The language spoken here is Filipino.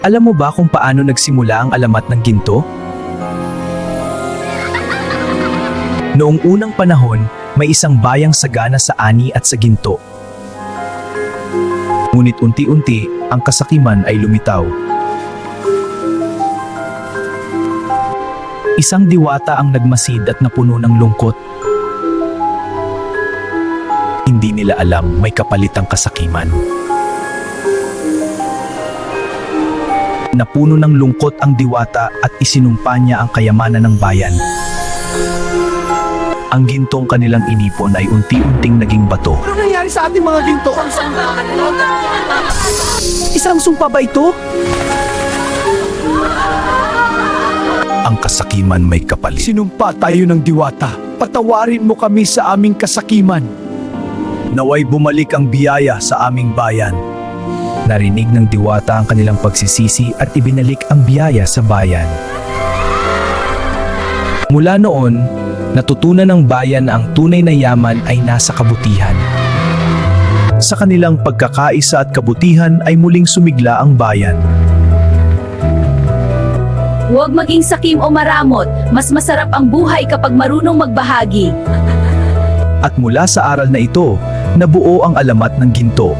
Alam mo ba kung paano nagsimula ang alamat ng ginto? Noong unang panahon, may isang bayang sagana sa ani at sa ginto. Ngunit unti-unti, ang kasakiman ay lumitaw. Isang diwata ang nagmasid at napuno ng lungkot. Hindi nila alam may kapalit ang kasakiman. Napuno ng lungkot ang diwata at isinumpa niya ang kayamanan ng bayan. Ang gintong kanilang inipon ay unti-unting naging bato. Ano nangyari sa ating mga ginto? Isang sumpa ba ito? Ang kasakiman may kapalit. Sinumpa tayo ng diwata. Patawarin mo kami sa aming kasakiman. Naway bumalik ang biyaya sa aming bayan. Narinig ng diwata ang kanilang pagsisisi at ibinalik ang biyaya sa bayan. Mula noon, natutunan ng bayan na ang tunay na yaman ay nasa kabutihan. Sa kanilang pagkakaisa at kabutihan ay muling sumigla ang bayan. Huwag maging sakim o maramot. Mas masarap ang buhay kapag marunong magbahagi. At mula sa aral na ito, nabuo ang alamat ng ginto.